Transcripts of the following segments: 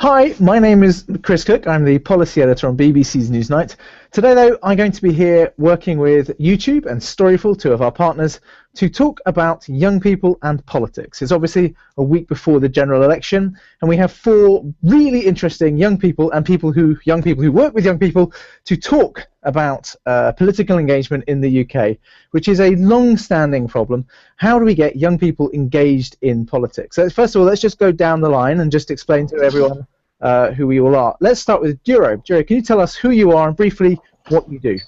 Hi, my name is Chris Cook. I'm the policy editor on BBC's Newsnight. Today, though, I'm going to be here working with YouTube and Storyful, two of our partners, to talk about young people and politics. It's obviously a week before the general election, and we have four really interesting young people who work with young people to talk about political engagement in the UK, which is a long-standing problem. How do we get young people engaged in politics? So first of all, let's just go down the line and just explain to everyone who we all are. Let's start with Duro. Duro, can you tell us who you are and briefly what you do?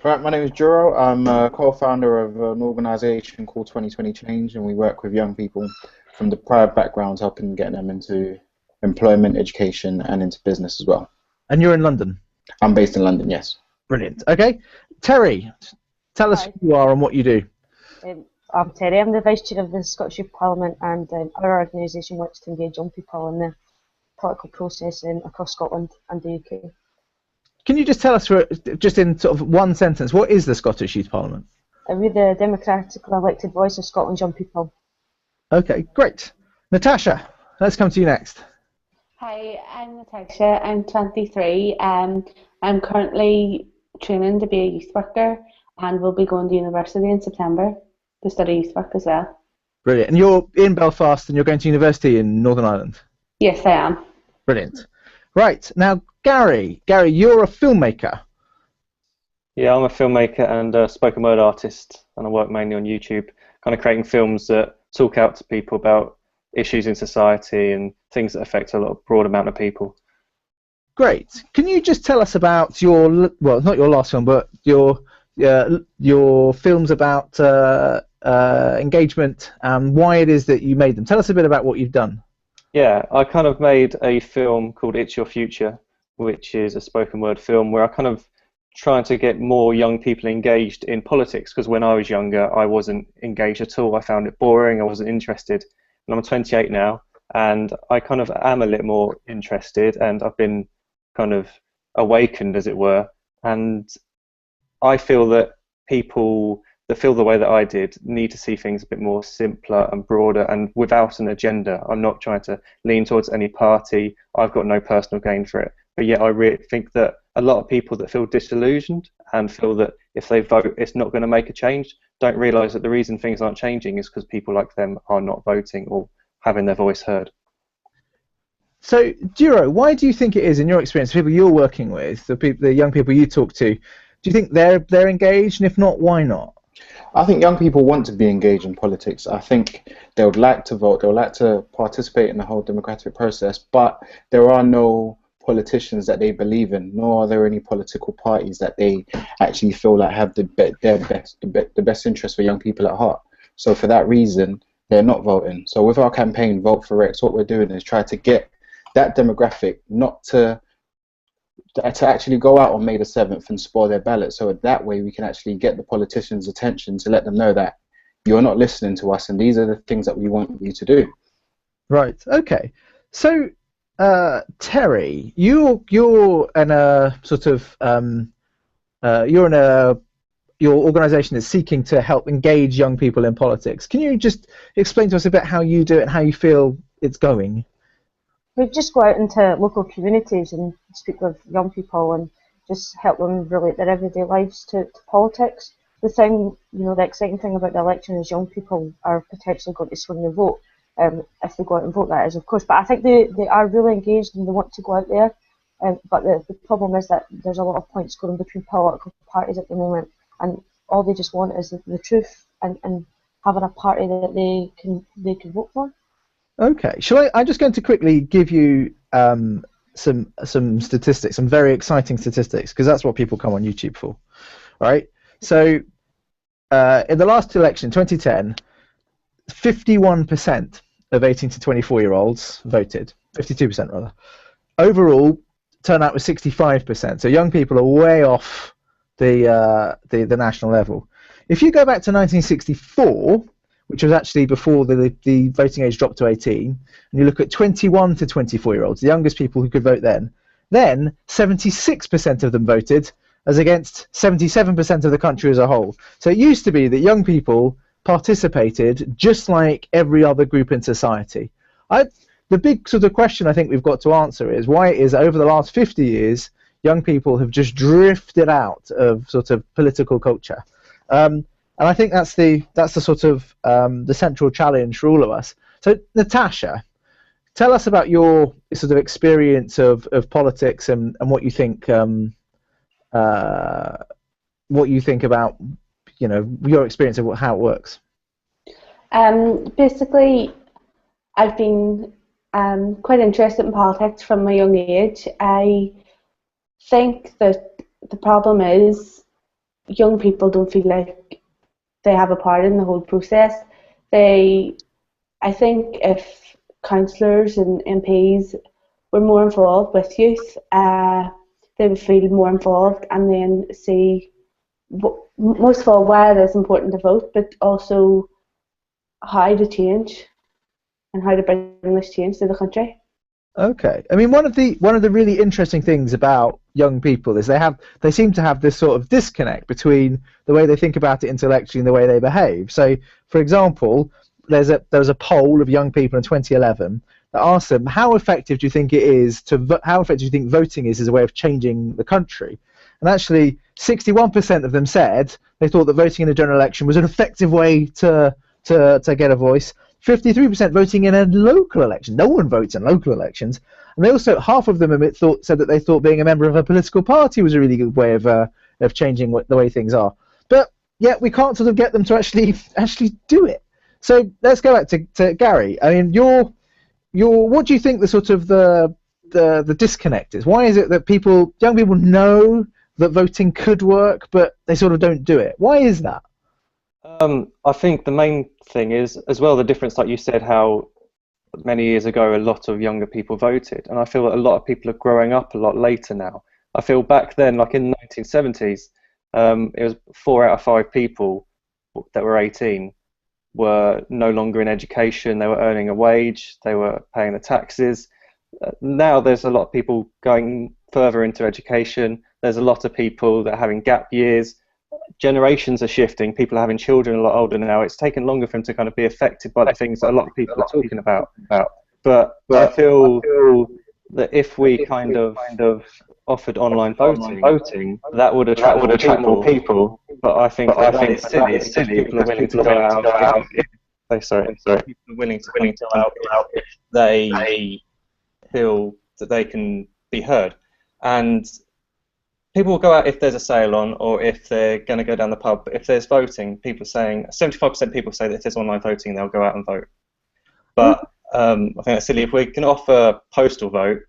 Right, my name is Duro. I'm a co-founder of an organisation called 2020 Change, and we work with young people from deprived backgrounds, helping get them into employment, education, and into business as well. And you're in London? I'm based in London, yes. Brilliant. Okay. Terry, tell us who you are and what you do. I'm Terry. I'm the Vice Chair of the Scottish Youth Parliament, and our organisation works to engage young people in the political process across Scotland and the UK. Can you just tell us, just in sort of one sentence, what is the Scottish Youth Parliament? We're the democratically elected voice of Scotland's young people. Okay, great. Natasha, let's come to you next. Hi, I'm Natasha. I'm 23. I'm currently training to be a youth worker and will be going to university in September to study youth work as well. Brilliant. And you're in Belfast and you're going to university in Northern Ireland? Yes, I am. Brilliant. Right, now Gary, you're a filmmaker. Yeah, I'm a filmmaker and a spoken word artist, and I work mainly on YouTube, kind of creating films that talk out to people about issues in society and things that affect a broad amount of people. Great. Can you just tell us about your, well, not your last film, but your films about engagement and why it is that you made them? Tell us a bit about what you've done. Yeah, I kind of made a film called It's Your Future, which is a spoken word film where I kind of trying to get more young people engaged in politics, because when I was younger I wasn't engaged at all. I found it boring, I wasn't interested, and I'm 28 now and I kind of am a little more interested, and I've been kind of awakened, as it were, and I feel that people that feel the way that I did need to see things a bit more simpler and broader and without an agenda. I'm not trying to lean towards any party. I've got no personal gain for it. But yet I really think that a lot of people that feel disillusioned and feel that if they vote it's not going to make a change don't realise that the reason things aren't changing is because people like them are not voting or having their voice heard. So, Duro, why do you think it is, in your experience, the people you're working with, the young people you talk to, do you think they're engaged, and if not, why not? I think young people want to be engaged in politics. I think they would like to vote, they would like to participate in the whole democratic process, but there are no politicians that they believe in, nor are there any political parties that they actually feel like have the best interest for young people at heart. So for that reason, they're not voting. So with our campaign, Vote for Rex, what we're doing is try to get that demographic not to actually go out on May the 7th and spoil their ballot, so that way we can actually get the politicians' attention to let them know that you're not listening to us and these are the things that we want you to do. Right, okay. So, Terry, you're in a sort of, your organisation is seeking to help engage young people in politics. Can you just explain to us a bit how you do it and how you feel it's going? We just go out into local communities and speak with young people and just help them relate their everyday lives to politics. The thing, the exciting thing about the election is young people are potentially going to swing the vote, if they go out and vote, that is, of course. But I think they are really engaged and they want to go out there. But the problem is that there's a lot of points going between political parties at the moment, and all they just want is the truth and having a party that they can vote for. Okay, I'm just going to quickly give you some statistics, some very exciting statistics, because that's what people come on YouTube for. All right. So in the last election, 2010, 51% of 18 to 24-year-olds voted, 52% rather. Overall, turnout was 65%. So young people are way off the national level. If you go back to 1964, which was actually before the voting age dropped to 18, and you look at 21 to 24-year-olds, the youngest people who could vote then 76% of them voted, as against 77% of the country as a whole. So it used to be that young people participated just like every other group in society. the big sort of question I think we've got to answer is why it is over the last 50 years young people have just drifted out of sort of political culture. And I think that's the sort of the central challenge for all of us. So Natasha, tell us about your sort of experience of politics and what you think about, you know, your experience of how it works. Basically, I've been quite interested in politics from a young age. I think that the problem is young people don't feel like they have a part in the whole process. I think if councillors and MPs were more involved with youth, they would feel more involved and then see, most of all, why it is important to vote, but also how to change and how to bring this change to the country. Okay, I mean, one of the really interesting things about young people is they seem to have this sort of disconnect between the way they think about it intellectually and the way they behave. So, for example, there was a poll of young people in 2011 that asked them, how effective do you think voting is as a way of changing the country? And actually, 61% of them said they thought that voting in a general election was an effective way to get a voice. 53% voting in a local election. No one votes in local elections. And they also, half of them said that they thought being a member of a political party was a really good way of changing the way things are. But yet we can't sort of get them to actually do it. So let's go back to Gary. I mean, what do you think the sort of the disconnect is? Why is it that young people know that voting could work, but they sort of don't do it? Why is that? I think the main thing is, as well, the difference, like you said, how many years ago a lot of younger people voted, and I feel that a lot of people are growing up a lot later now. I feel back then, like in the 1970s, it was 4 out of 5 people that were 18 were no longer in education. They were earning a wage, they were paying the taxes. Now there's a lot of people going further into education. There's a lot of people that are having gap years. Generations are shifting. People are having children a lot older now. It's taken longer for them to kind of be affected by the things that a lot of people are talking about. But I feel that if we kind of offered online voting, that would attract more people. But I think it's silly. It's silly. People are willing to go out. People are willing to go out if they feel that they can be heard. And people will go out if there's a sale on, or if they're going to go down the pub. But if there's voting, 75% of people say that if there's online voting, they'll go out and vote. But I think that's silly. If we can offer postal vote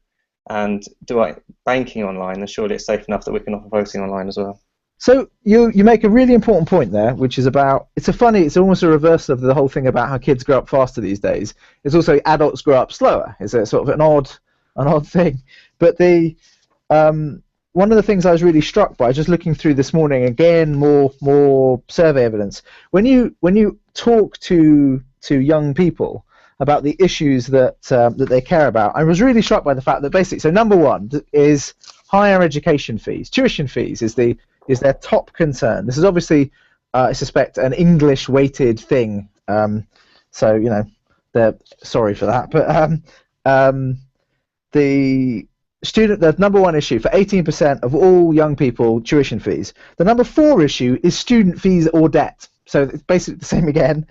and do banking online, then surely it's safe enough that we can offer voting online as well. So you make a really important point there, which is about, it's almost a reversal of the whole thing about how kids grow up faster these days. It's also adults grow up slower. It's a sort of an odd thing. But one of the things I was really struck by, just looking through this morning, again, more survey evidence. When you talk to young people about the issues that they care about, I was really struck by the fact that basically, so number one is higher education fees. Tuition fees is their top concern. This is obviously, I suspect, an English-weighted thing. So you know, they're sorry for that, but the number one issue for 18% of all young people, tuition fees. The number 4 issue is student fees or debt. So it's basically the same again.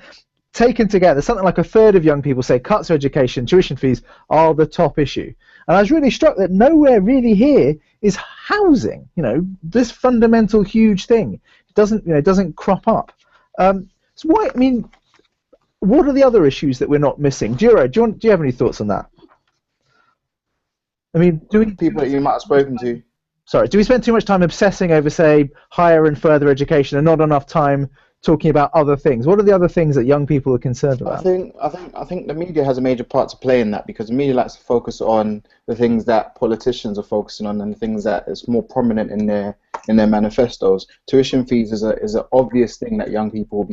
Taken together, something like a third of young people say cuts to education, tuition fees are the top issue. And I was really struck that nowhere really here is housing. You know, this fundamental huge thing. It doesn't crop up. So what are the other issues that we're not missing? Jiro, do you have any thoughts on that? I mean, people that you might have spoken to. Sorry, do we spend too much time obsessing over, say, higher and further education and not enough time talking about other things? What are the other things that young people are concerned about? I think the media has a major part to play in that, because the media likes to focus on the things that politicians are focusing on and the things that is more prominent in their manifestos. Tuition fees is an obvious thing that young people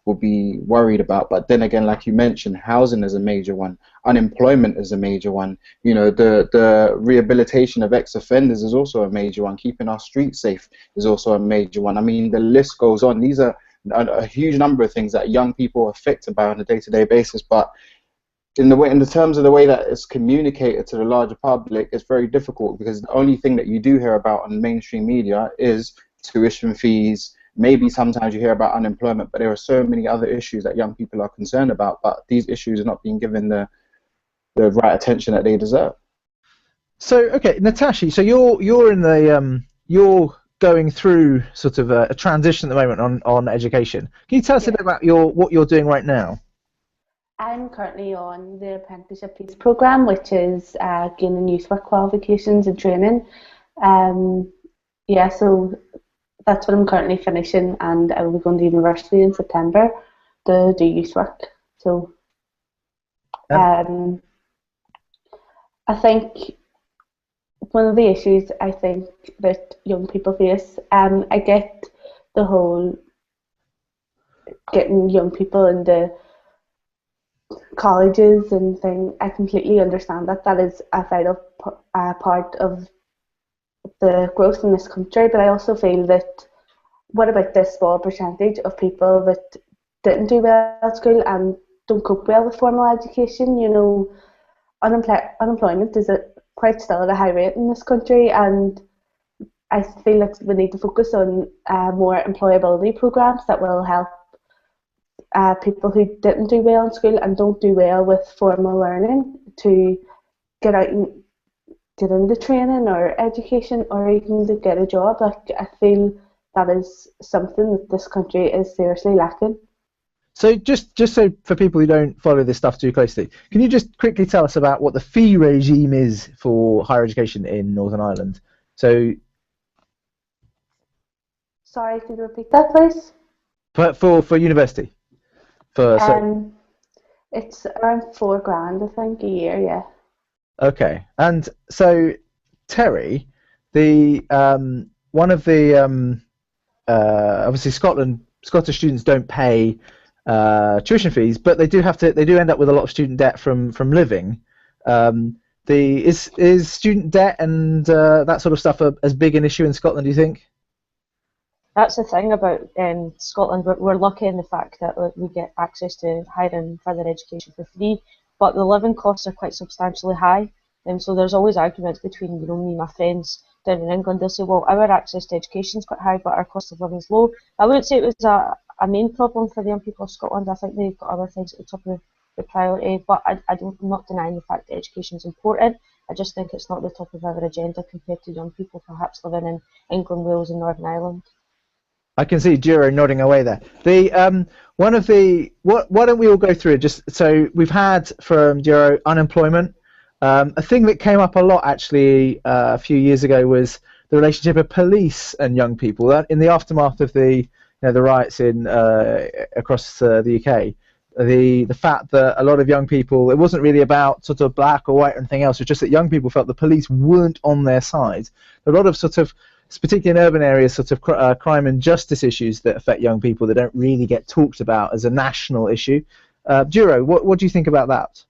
will be worried about, but then again, like you mentioned, housing is a major one, unemployment is a major one, you know, the rehabilitation of ex-offenders is also a major one, keeping our streets safe is also a major one. I mean, the list goes on. These are a huge number of things that young people are affected by on a day-to-day basis, but in the terms of the way that it's communicated to the larger public, it's very difficult because the only thing that you do hear about on mainstream media is tuition fees. Maybe sometimes you hear about unemployment, but there are so many other issues that young people are concerned about. But these issues are not being given the right attention that they deserve. So, okay, Natasha, so you're in the you're going through sort of a transition at the moment on education. Can you tell us a bit about what you're doing right now? I'm currently on the apprenticeship piece program, which is gaining youth work qualifications and training. So that's what I'm currently finishing, and I will be going to university in September to do youth work. So, I think one of the issues I think that young people face, I get the whole getting young people into colleges and thing. I completely understand that is a vital part of the growth in this country, but I also feel that what about this small percentage of people that didn't do well at school and don't cope well with formal education? You know, unemployment is quite still at a high rate in this country, and I feel like we need to focus on more employability programs that will help people who didn't do well in school and don't do well with formal learning to get out and get into training or education or even to get a job. Like, I feel that is something that this country is seriously lacking. So just so for people who don't follow this stuff too closely, can you just quickly tell us about what the fee regime is for higher education in Northern Ireland? So, sorry, could you repeat that, please? For university. It's around £4,000, I think, a year. Yeah. Okay, and so Terry, the one of the obviously Scottish students don't pay tuition fees, but they do end up with a lot of student debt from living. Is student debt and that sort of stuff as big an issue in Scotland, do you think? That's the thing about Scotland. We're lucky in the fact that we get access to higher and further education for free, but the living costs are quite substantially high, and so there's always arguments between me and my friends down in England. They'll say, well, our access to education is quite high, but our cost of living is low. I wouldn't say it was a main problem for the young people of Scotland. I think they've got other things at the top of the priority, but I'm not denying the fact that education is important. I just think it's not the top of our agenda compared to young people perhaps living in England, Wales and Northern Ireland. I can see Jiro nodding away there. Why don't we all go through it? Just so we've had from Jiro unemployment. A thing that came up a lot actually a few years ago was the relationship of police and young people. That in the aftermath of the riots in across the UK, the fact that a lot of young people, it wasn't really about sort of black or white or anything else. It was just that young people felt the police weren't on their side. A lot of sort of, particularly in urban areas, sort of crime and justice issues that affect young people that don't really get talked about as a national issue. Jiro, what do you think about that?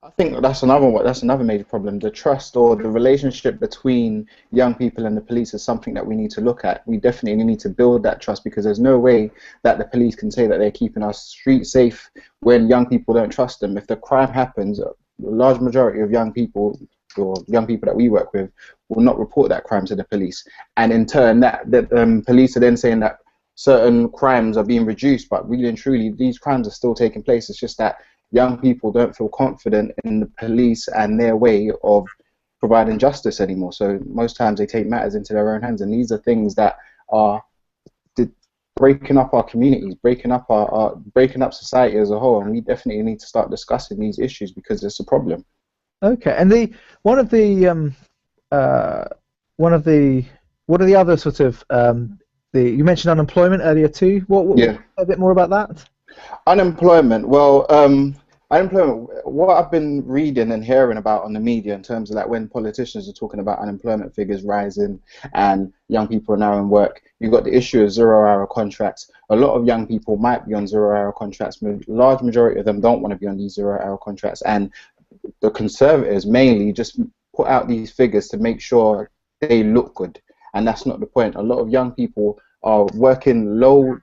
I think that's another major problem. The trust or the relationship between young people and the police is something that we need to look at. We definitely need to build that trust, because there's no way that the police can say that they're keeping our streets safe when young people don't trust them. If the crime happens, a large majority of young people or young people that we work with will not report that crime to the police, and in turn the police are then saying that certain crimes are being reduced, but really and truly these crimes are still taking place. It's just that young people don't feel confident in the police and their way of providing justice anymore. So most times they take matters into their own hands, and these are things that are breaking up our communities, breaking up society as a whole, and we definitely need to start discussing these issues because it's a problem. Okay, and what are the other sort of you mentioned unemployment earlier too. What a bit more about that? Unemployment. Well, unemployment. What I've been reading and hearing about on the media in terms of that, when politicians are talking about unemployment figures rising and young people are now in work, you've got the issue of 0-hour contracts. A lot of young people might be on 0-hour contracts. A large majority of them don't want to be on these 0-hour contracts, and the Conservatives mainly just put out these figures to make sure they look good, and that's not the point. A lot of young people are working low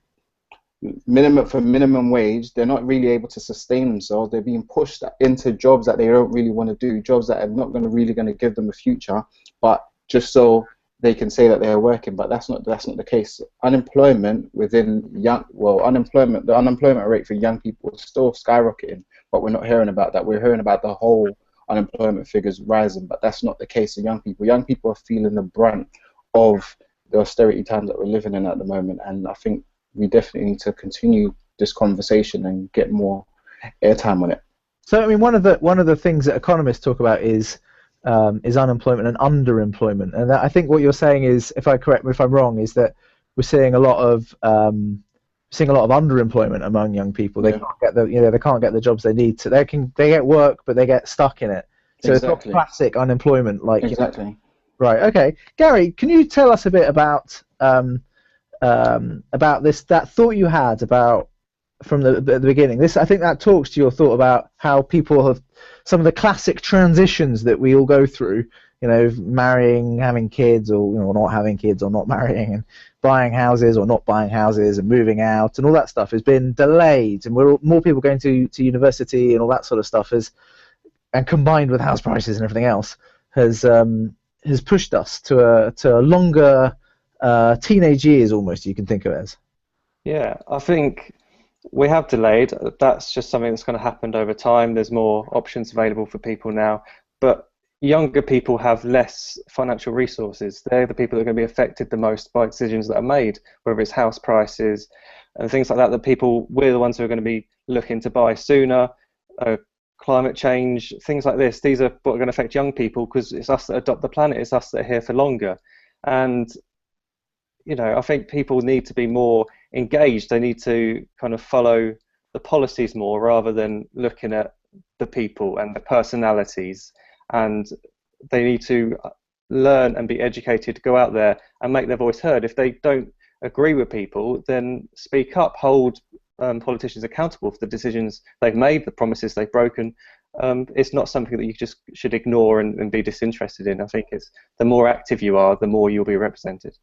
minimum wage, they're not really able to sustain themselves. They're being pushed into jobs that they don't really want to do, jobs that are not really going to give them a future, but just so they can say that they're working. But that's not the case. Unemployment within the unemployment rate for young people is still skyrocketing, but we're not hearing about that. We're hearing about the whole unemployment figures rising, but that's not the case for young people. Young people are feeling the brunt of the austerity times that we're living in at the moment, and I think we definitely need to continue this conversation and get more airtime on it. So, I mean, one of the things that economists talk about is unemployment and underemployment, and I think what you're saying is, if I'm wrong, is that we're seeing a lot of underemployment among young people. They can't get they can't get the jobs they need to. They get work, but they get stuck in it. So It's not classic unemployment, like exactly. Right. Okay. Gary, can you tell us a bit about that thought you had about from the beginning? I think that talks to your thought about how people have some of the classic transitions that we all go through. Marrying, having kids, or not having kids, or not marrying, and buying houses or not buying houses, and moving out, and all that stuff has been delayed, and more people going to university and all that sort of stuff and combined with house prices and everything else has pushed us to a longer teenage years, almost, you can think of it as. Yeah, I think we have delayed. That's just something that's going to happen over time. There's more options available for people now, but younger people have less financial resources. They're the people that are going to be affected the most by decisions that are made, whether it's house prices and things like that. We're the ones who are going to be looking to buy sooner. Climate change, things like this, these are what are going to affect young people, because it's us that adopt the planet, it's us that are here for longer. And I think people need to be more engaged. They need to kind of follow the policies more, rather than looking at the people and the personalities. And they need to learn and be educated, go out there and make their voice heard. If they don't agree with people, then speak up, hold politicians accountable for the decisions they've made, the promises they've broken. It's not something that you just should ignore and be disinterested in. I think it's the more active you are, the more you'll be represented.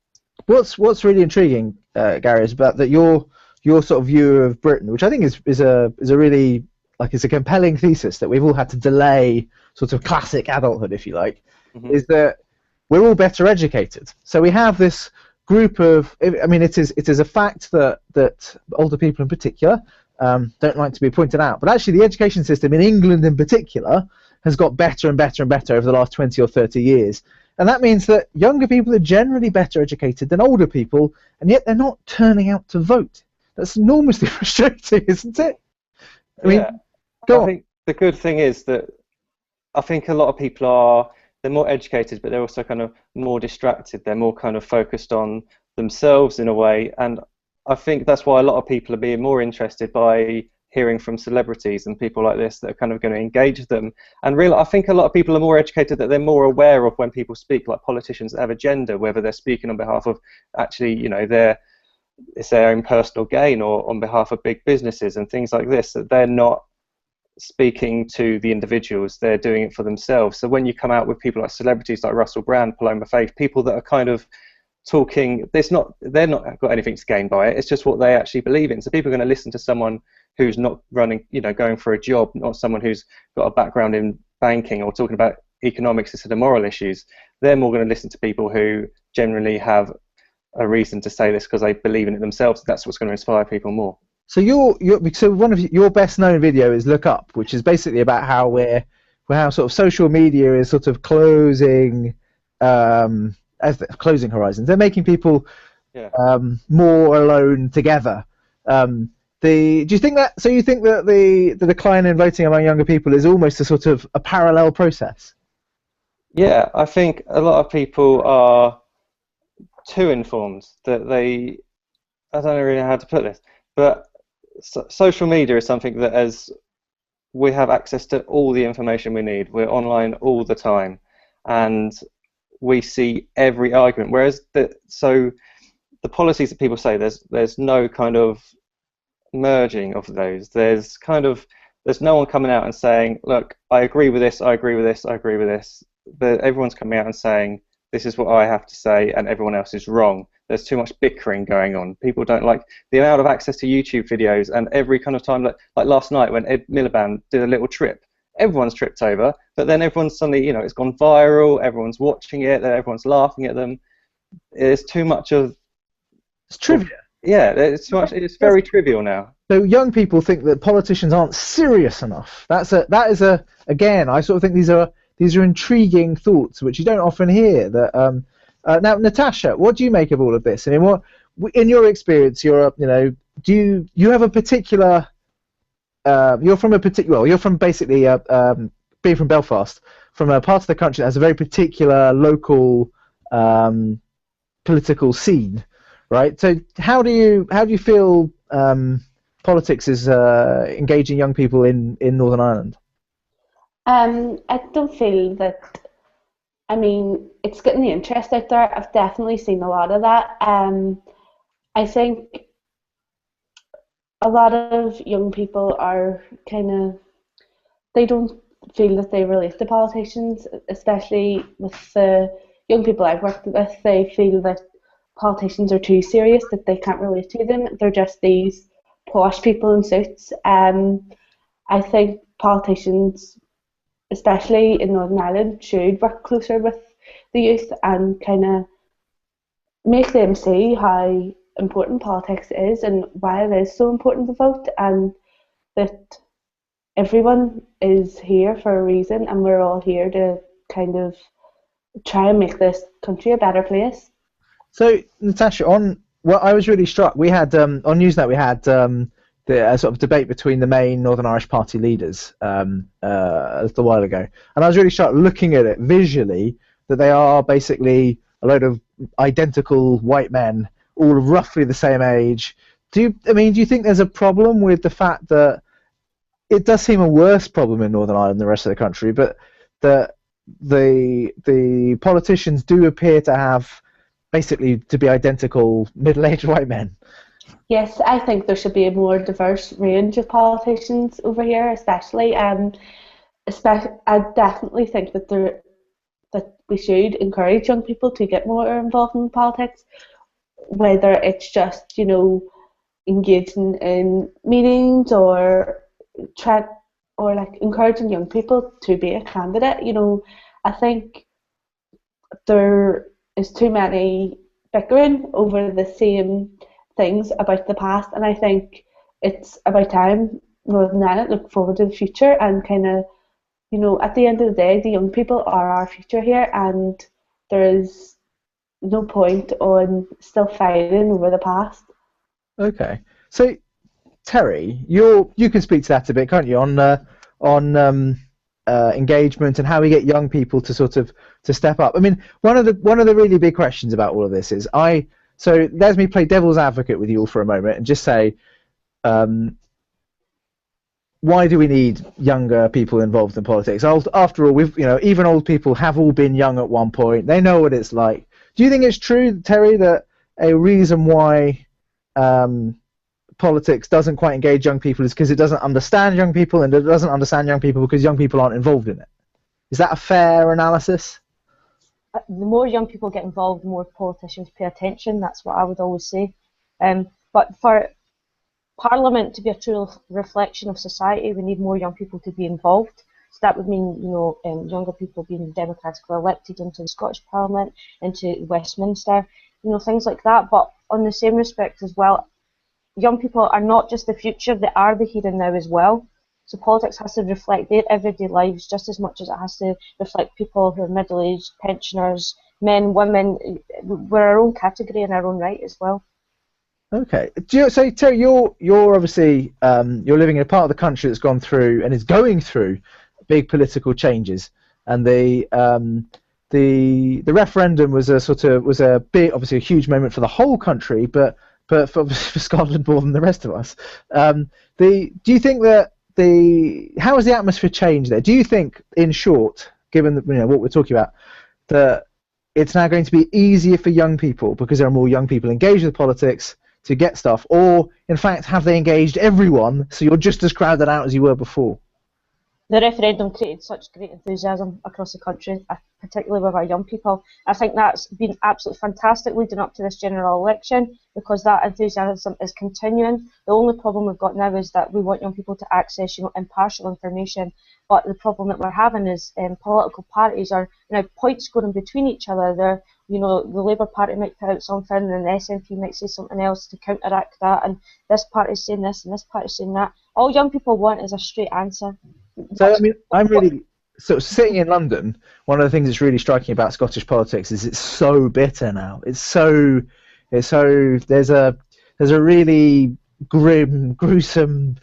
What's really intriguing, Gary, is about that your sort of view of Britain, which I think is a really, like, it's a compelling thesis, that we've all had to delay sort of classic adulthood, if you like, is that we're all better educated. So we have this group of, I mean, it is a fact that older people in particular don't like to be pointed out, but actually the education system in England in particular has got better and better and better over the last 20 or 30 years. And that means that younger people are generally better educated than older people, and yet they're not turning out to vote. That's enormously frustrating, isn't it? I mean, I think the good thing is that I think a lot of people they're more educated, but they're also kind of more distracted. They're more kind of focused on themselves in a way, and I think that's why a lot of people are being more interested by hearing from celebrities and people like this that are kind of going to engage them. And really, I think a lot of people are more educated, that they're more aware of when people speak, like politicians that have agenda, whether they're speaking on behalf of actually, it's their own personal gain, or on behalf of big businesses and things like this, that they're not speaking to the individuals, they're doing it for themselves. So when you come out with people like celebrities like Russell Brand, Paloma Faith, people that are kind of talking, they're not got anything to gain by it, it's just what they actually believe in. So people are going to listen to someone who's not running, going for a job, not someone who's got a background in banking or talking about economics instead of moral issues. They're more going to listen to people who generally have a reason to say this because they believe in it themselves. That's what's going to inspire people more. So so one of your best known video is Look Up, which is basically about how how sort of social media is sort of closing horizons. They're making people more alone together. Do you think that? So you think that the decline in voting among younger people is almost a sort of a parallel process? Yeah, I think a lot of people are too informed. I don't really know how to put this, but social media is something that, as we have access to all the information we need, we're online all the time, and we see every argument. Whereas the policies that people say, there's no kind of merging of those. There's no one coming out and saying, look, I agree with this, I agree with this, I agree with this. But everyone's coming out and saying, this is what I have to say, and everyone else is wrong. there's too much bickering going on. People don't like the amount of access to YouTube videos, and every kind of time, like last night when Ed Miliband did a little trip, everyone's tripped over, but then everyone's suddenly, it's gone viral, everyone's watching it, everyone's laughing at them. It's too much of... It's trivia. Yeah, it's too much. It's very trivial now. So young people think that politicians aren't serious enough. Again, I sort of think these are intriguing thoughts which you don't often hear. That now, Natasha, what do you make of all of this? I mean, what in your experience, do you have a particular? You're from basically being from Belfast, from a part of the country that has a very particular local political scene, right? So how do you feel politics is engaging young people in Northern Ireland? I don't feel that. I mean, it's getting the interest out there. I've definitely seen a lot of that. I think a lot of young people are they don't feel that they relate to politicians, especially with the young people I've worked with. They feel that politicians are too serious, that they can't relate to them. They're just these posh people in suits. I think politicians, especially in Northern Ireland, should work closer with the youth and kind of make them see how important politics is and why it is so important to vote, and that everyone is here for a reason and we're all here to kind of try and make this country a better place. So, Natasha, I was really struck. We had on Newsnight, we had the sort of debate between the main Northern Irish Party leaders a little while ago, and I was really struck looking at it visually that they are basically a load of identical white men, all roughly the same age. Do you think there's a problem with the fact that it does seem a worse problem in Northern Ireland than the rest of the country, but that the politicians do appear to have basically to be identical middle-aged white men? Yes, I think there should be a more diverse range of politicians over here, especially. I definitely think that we should encourage young people to get more involved in politics, whether it's just engaging in meetings or encouraging young people to be a candidate. I think there is too many bickering over the same things about the past, and I think it's about time Northern Ireland look forward to the future and at the end of the day, the young people are our future here, and there is no point on still fighting over the past. Okay, so Terry, you can speak to that a bit, can't you? On engagement and how we get young people to step up. I mean, one of the really big questions about all of this is so let me play devil's advocate with you all for a moment and just say, why do we need younger people involved in politics? After all, even old people have all been young at one point. They know what it's like. Do you think it's true, Terry, that a reason why politics doesn't quite engage young people is because it doesn't understand young people, and it doesn't understand young people because young people aren't involved in it? Is that a fair analysis? The more young people get involved, the more politicians pay attention. That's what I would always say. But for Parliament to be a true reflection of society, we need more young people to be involved. So that would mean, younger people being democratically elected into the Scottish Parliament, into Westminster, things like that. But on the same respect as well, young people are not just the future; they are the here and now as well. So politics has to reflect their everyday lives just as much as it has to reflect people who are middle-aged, pensioners, men, women. We're our own category in our own right as well. Okay. So Terry, you're obviously you're living in a part of the country that's gone through and is going through big political changes, and the referendum was a big, obviously a huge moment for the whole country, but for Scotland more than the rest of us. Do you think that how has the atmosphere changed there? Do you think, in short, given what we're talking about, that it's now going to be easier for young people because there are more young people engaged with politics to get stuff, or in fact have they engaged everyone so you're just as crowded out as you were before? the referendum created such great enthusiasm across the country, particularly with our young people. I think that's been absolutely fantastic leading up to this general election, because that enthusiasm is continuing. The only problem we've got now is that we want young people to access, impartial information. But the problem that we're having is political parties are now point scoring between each other. They're, the Labour Party might put out something, and the SNP might say something else to counteract that, and this party's saying this, and this party's saying that. All young people want is a straight answer. So so sitting in London, one of the things that's really striking about Scottish politics is it's so bitter now. There's a really grim, gruesome,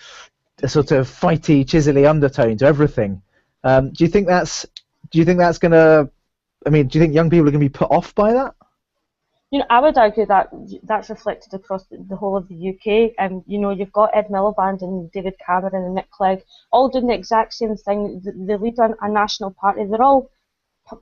sort of fighty, chisely undertone to everything. Do you think that's gonna? Do you think young people are gonna be put off by that? I would argue that that's reflected across the whole of the UK. You've got Ed Miliband and David Cameron and Nick Clegg all doing the exact same thing. They lead a national party. They're all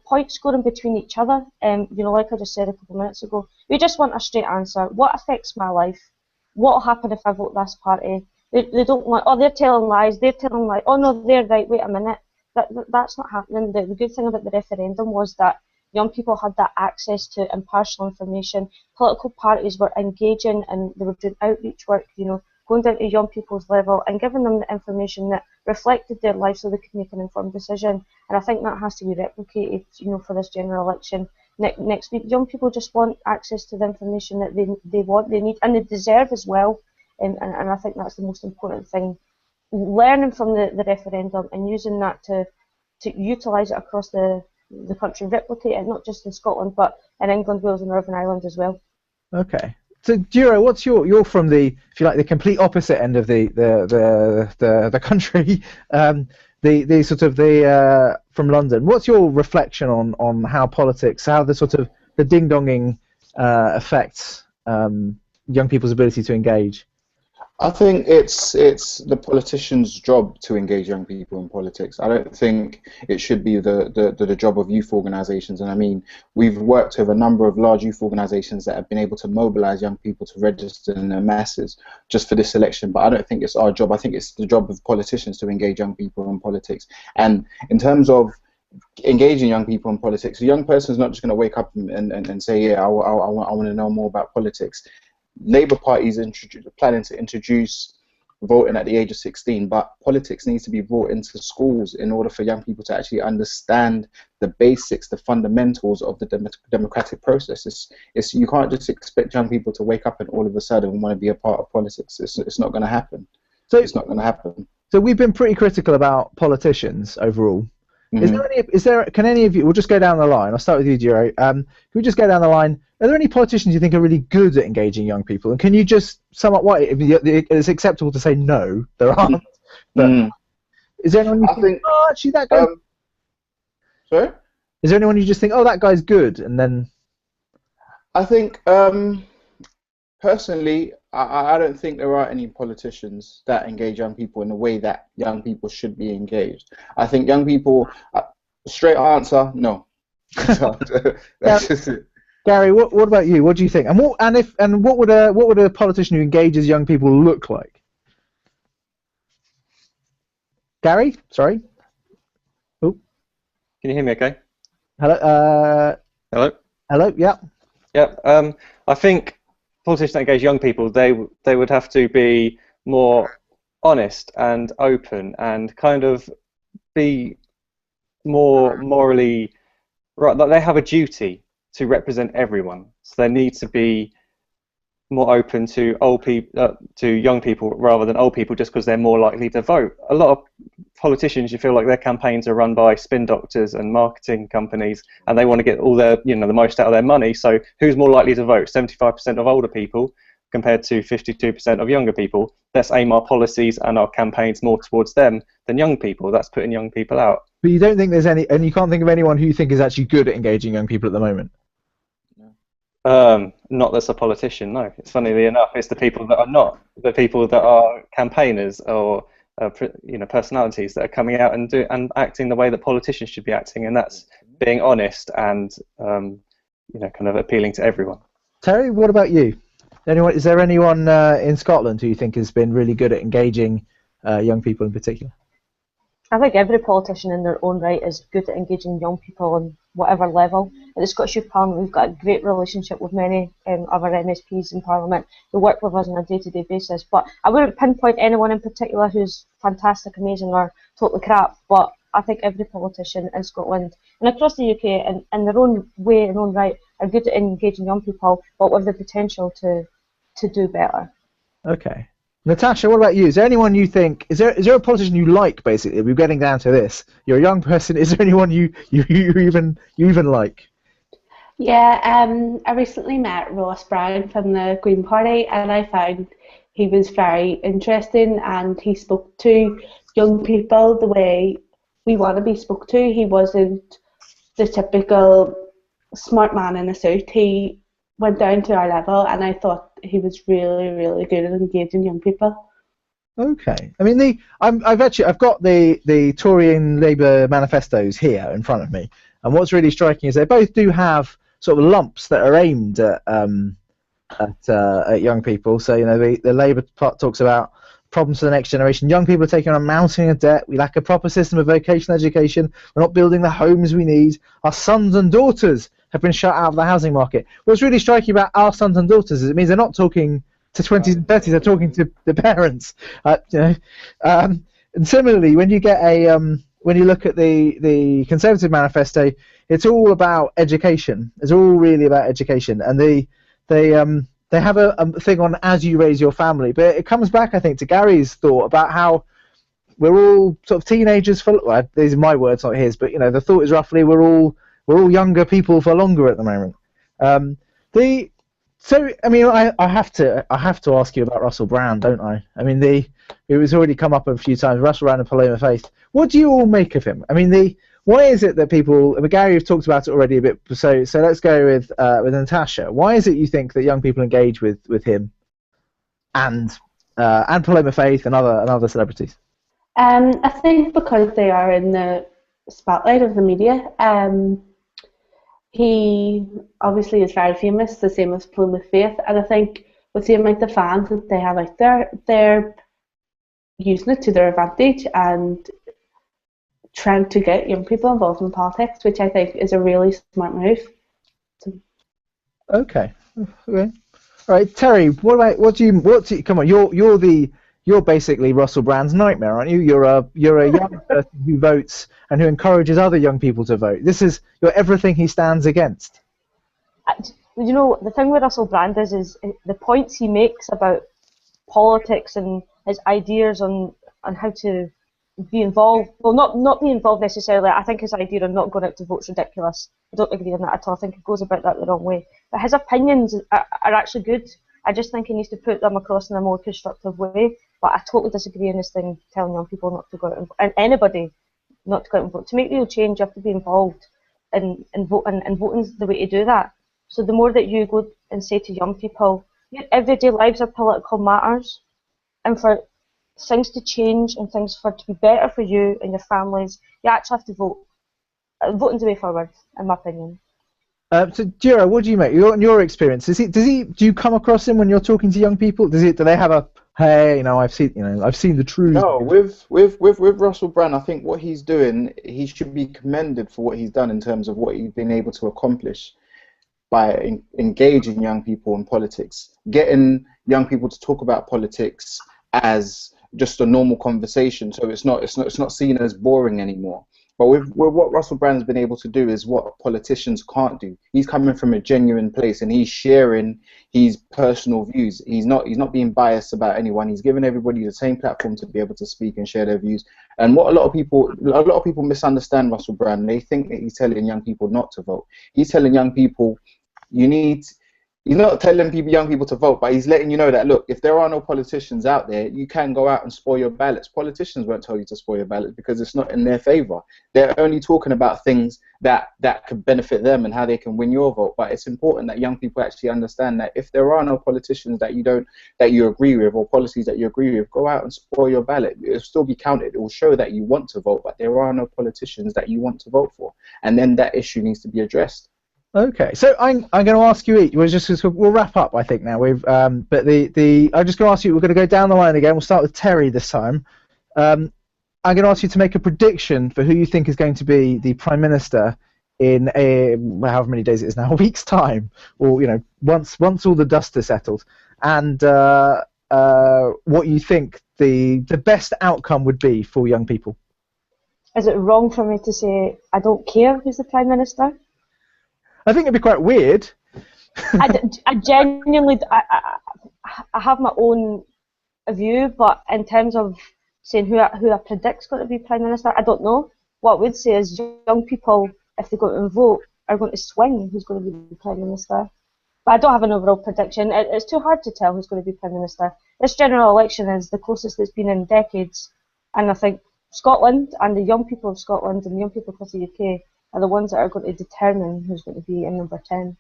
point scoring between each other. Like I just said a couple of minutes ago, we just want a straight answer. What affects my life? What will happen if I vote this party? They don't want, they're telling lies. Oh no, they're right. Wait a minute. That's not happening. The good thing about the referendum was that young people had that access to impartial information. Political parties were engaging and they were doing outreach work, going down to young people's level and giving them the information that reflected their life so they could make an informed decision. And I think that has to be replicated, for this general election next week. Young people just want access to the information that they want, they need, and they deserve as well. And I think that's the most important thing. Learning from the referendum and using that to utilise it across the country, replicate it not just in Scotland but in England, Wales and Northern Ireland as well. Okay. So Duro, what's you're from the, if you like, the complete opposite end of the country, the sort of the from London. What's your reflection on how politics, how the sort of the ding-donging affects young people's ability to engage? I think it's the politician's job to engage young people in politics. I don't think it should be the job of youth organisations. And we've worked with a number of large youth organisations that have been able to mobilise young people to register in their masses just for this election. But I don't think it's our job. I think it's the job of politicians to engage young people in politics. And in terms of engaging young people in politics, a young person is not just going to wake up and say, yeah, I want to know more about politics. Labour Party is planning to introduce voting at the age of 16, but politics needs to be brought into schools in order for young people to actually understand the basics, the fundamentals of the democratic process. You can't just expect young people to wake up and all of a sudden want to be a part of politics. It's not going to happen. It's not going to happen. So we've been pretty critical about politicians overall. Mm-hmm. Can any of you, we'll just go down the line. I'll start with you, Duro. Can we just go down the line? Are there any politicians you think are really good at engaging young people? And can you just sum up why? It's acceptable to say no, there aren't. But is there anyone you think, oh, actually that guy... Sorry? Is there anyone you just think, oh, that guy's good, and then... I think, personally, I don't think there are any politicians that engage young people in the way that young people should be engaged. I think young people, straight answer, no. That's just it. Gary, what about you? What do you think? And what would a politician who engages young people look like? Gary, sorry. Oh. Can you hear me? Okay. Hello. Hello. Hello. Yeah. Yeah. I think politicians that engage young people, they would have to be more honest and open and kind of be more morally right. Like they have a duty to represent everyone, so they need to be more open to to young people rather than old people, just because they're more likely to vote. A lot of politicians, you feel like their campaigns are run by spin doctors and marketing companies, and they want to get all their, the most out of their money. So who's more likely to vote? 75% of older people compared to 52% of younger people. Let's aim our policies and our campaigns more towards them than young people. That's putting young people out. But you don't think there's any, and you can't think of anyone who you think is actually good at engaging young people at the moment? Not that's a politician, no. It's funnily enough, it's the people that are not, the people that are campaigners or personalities that are coming out and acting the way that politicians should be acting, and that's being honest and kind of appealing to everyone. Terry, what about you? Is there anyone in Scotland who you think has been really good at engaging young people in particular? I think every politician in their own right is good at engaging young people on whatever level. At the Scottish Youth Parliament, we've got a great relationship with many other MSPs in Parliament who work with us on a day-to-day basis. But I wouldn't pinpoint anyone in particular who's fantastic, amazing, or totally crap. But I think every politician in Scotland and across the UK, in their own way and own right, are good at engaging young people, but with the potential to do better. Okay. Natasha, what about you? Is there anyone you think, is there a politician you like, basically? We're getting down to this. You're a young person, is there anyone you even like? Yeah, I recently met Ross Brown from the Green Party, and I found he was very interesting, and he spoke to young people the way we want to be spoke to. He wasn't the typical smart man in a suit. He went down to our level, and I thought he was really, really good at engaging young people. Okay. I mean, I've got the Tory and Labour manifestos here in front of me, and what's really striking is they both do have sort of lumps that are aimed at young people. So the Labour part talks about problems for the next generation. Young people are taking on mounting a debt. We lack a proper system of vocational education. We're not building the homes we need. Our sons and daughters have been shut out of the housing market. What's really striking about our sons and daughters is it means they're not talking to 20s and 30s. They're talking to the parents. And similarly, when you get when you look at the Conservative manifesto, it's all about education. It's all really about education, and they have a thing on as you raise your family. But it comes back, I think, to Gary's thought about how we're all sort of teenagers for. Well, these are my words, not his. But the thought is roughly we're all younger people for longer at the moment. So I mean, I have to ask you about Russell Brand, don't I? I mean, it was already come up a few times. Russell Brand and Paloma Faith. What do you all make of him? I mean, why is it that people? I mean, Gary, you've talked about it already a bit. So let's go with Natasha. Why is it you think that young people engage with him and Paloma Faith and other celebrities? I think because they are in the spotlight of the media. He obviously is very famous, the same as Paloma Faith, and I think with the amount of fans that they have out there, they're using it to their advantage and trying to get young people involved in politics, which I think is a really smart move. Okay. All right, Terry. Come on, you're basically Russell Brand's nightmare, aren't you? You're a young person who votes and who encourages other young people to vote. You're everything he stands against. The thing with Russell Brand is the points he makes about politics and his ideas on how to be involved. Well, not be involved necessarily. I think his idea of not going out to vote is ridiculous. I don't agree on that at all. I think he goes about that the wrong way. But his opinions are actually good. I just think he needs to put them across in a more constructive way. But I totally disagree on this thing telling young people not to go out and vote, and anybody not to go out and vote. To make real change, you have to be involved in voting, and voting's the way to do that. So the more that you go and say to young people, your everyday lives are political matters, and for things to change and things for to be better for you and your families, you actually have to vote. Voting's the way forward, in my opinion. So, Jira, what do you make? Your experience, do you come across him when you're talking to young people? Do they have a hey, I've seen the truth? No, with Russell Brand, I think what he's doing, he should be commended for what he's done in terms of what he's been able to accomplish by engaging young people in politics, getting young people to talk about politics as just a normal conversation, so it's not seen as boring anymore. But with what Russell Brand's been able to do is what politicians can't do. He's coming from a genuine place and he's sharing his personal views. He's not being biased about anyone. He's giving everybody the same platform to be able to speak and share their views. And what a lot of people misunderstand Russell Brand. They think that he's telling young people not to vote. He's telling young people he's not telling young people to vote, but he's letting you know that, look, if there are no politicians out there, you can go out and spoil your ballots. Politicians won't tell you to spoil your ballots because it's not in their favor. They're only talking about things that could benefit them and how they can win your vote. But it's important that young people actually understand that if there are no politicians that you agree with or policies that you agree with, go out and spoil your ballot. It'll still be counted. It will show that you want to vote, but there are no politicians that you want to vote for. And then that issue needs to be addressed. Okay, so I'm going to ask you each. We'll wrap up, I think now. But I'm just going to ask you. We're going to go down the line again. We'll start with Terry this time. I'm going to ask you to make a prediction for who you think is going to be the Prime Minister in however many days it is now, a week's time, or once all the dust is settled, and what you think the best outcome would be for young people. Is it wrong for me to say I don't care who's the Prime Minister? I think it'd be quite weird. I genuinely, I have my own view, but in terms of saying who I predict's going to be Prime Minister, I don't know. What I would say is young people, if they go out and vote, are going to swing who's going to be the Prime Minister. But I don't have an overall prediction. It's too hard to tell who's going to be Prime Minister. This general election is the closest it's been in decades, and I think Scotland and the young people of Scotland and the young people across the UK are the ones that are going to determine who's going to be in number 10.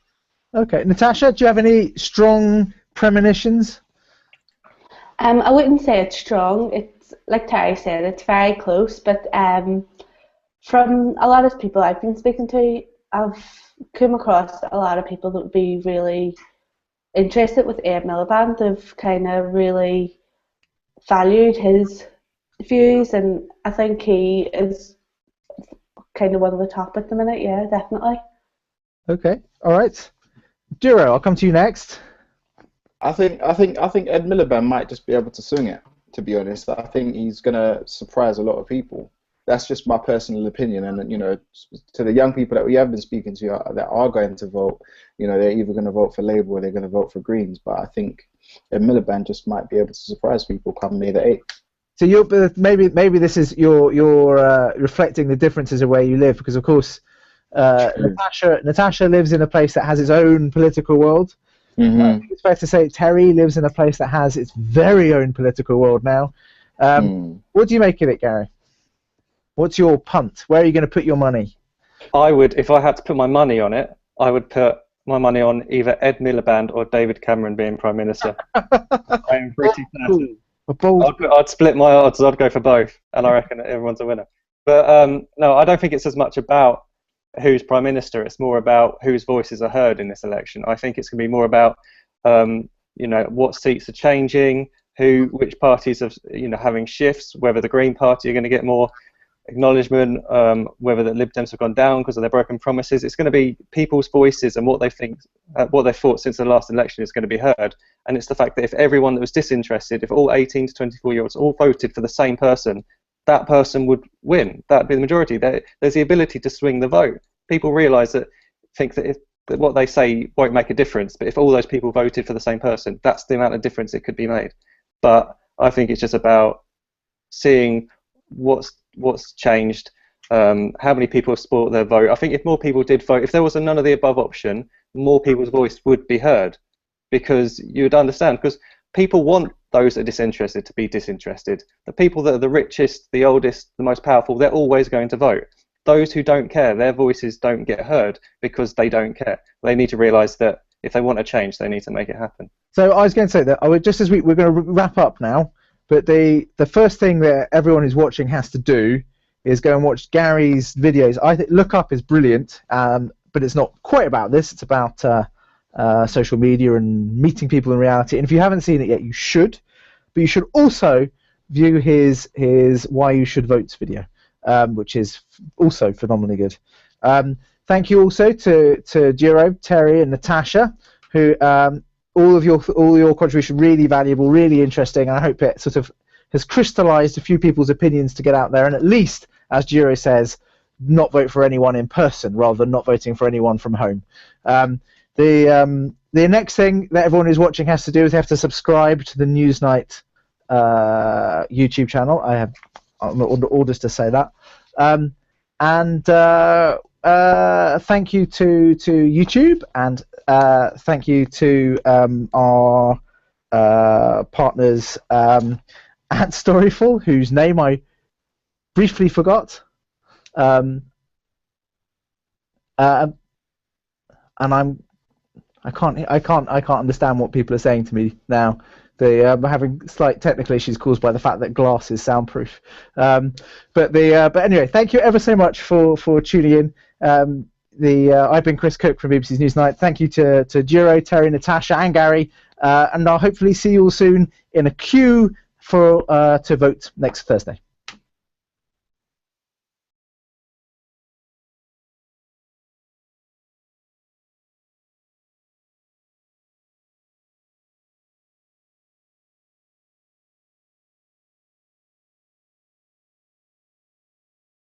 Okay, Natasha, do you have any strong premonitions? I wouldn't say it's strong. It's like Terry said, it's very close. But from a lot of people I've been speaking to, I've come across a lot of people that would be really interested with Ed Miliband. They've kind of really valued his views, and I think he is kind of one of the top at the minute. Yeah, definitely. Okay, all right. Duro, I'll come to you next. I think Ed Miliband might just be able to swing it. To be honest, I think he's gonna surprise a lot of people. That's just my personal opinion, and to the young people that we have been speaking to that are going to vote, they're either going to vote for Labour or they're going to vote for Greens. But I think Ed Miliband just might be able to surprise people come May the 8th. So maybe this is you're reflecting the differences of where you live, because of course Natasha lives in a place that has its own political world. Mm-hmm. I think it's fair to say Terry lives in a place that has its very own political world now. What do you make of it, Gary? What's your punt? Where are you going to put your money? I would, if I had to put my money on it, I would put my money on either Ed Miliband or David Cameron being Prime Minister. I'm pretty certain. I'd split my odds. I'd go for both, and I reckon everyone's a winner. But no, I don't think it's as much about who's Prime Minister. It's more about whose voices are heard in this election. I think it's going to be more about what seats are changing, which parties are having shifts, whether the Green Party are going to get more acknowledgement, whether the Lib Dems have gone down because of their broken promises. It's going to be people's voices and what they think, what they thought since the last election is going to be heard. And it's the fact that if everyone that was disinterested, if all 18 to 24-year-olds all voted for the same person, that person would win. That would be the majority. There's the ability to swing the vote. People realise think that what they say won't make a difference, but if all those people voted for the same person, that's the amount of difference it could be made. But I think it's just about seeing what's changed, how many people have support their vote. I think if more people did vote, if there was a none of the above option, more people's voice would be heard, because you would understand, because people want those that are disinterested to be disinterested. The people that are the richest, the oldest, the most powerful, they're always going to vote. Those who don't care, their voices don't get heard because they don't care. They need to realise that if they want a change, they need to make it happen. So I was going to say that we're going to wrap up now, but the first thing that everyone who's watching has to do is go and watch Gary's videos. I think Look Up is brilliant, but it's not quite about this. It's about social media and meeting people in reality. And if you haven't seen it yet, you should. But you should also view his Why You Should Vote video, which is also phenomenally good. Thank you also to Jiro, Terry, and Natasha, who all your contribution really valuable, really interesting, and I hope it sort of has crystallised a few people's opinions to get out there, and at least, as Jiro says, not vote for anyone in person rather than not voting for anyone from home. The next thing that everyone who's watching has to do is they have to subscribe to the Newsnight YouTube channel. I have orders to say that. Thank you to YouTube, and thank you to our partners at Storyful, whose name I briefly forgot. And I can't understand what people are saying to me now. I'm having slight technical issues caused by the fact that glass is soundproof. But anyway, thank you ever so much for tuning in. I've been Chris Cook from BBC's Newsnight. Thank you to Jiro, Terry, Natasha, and Gary, and I'll hopefully see you all soon in a queue to vote next Thursday.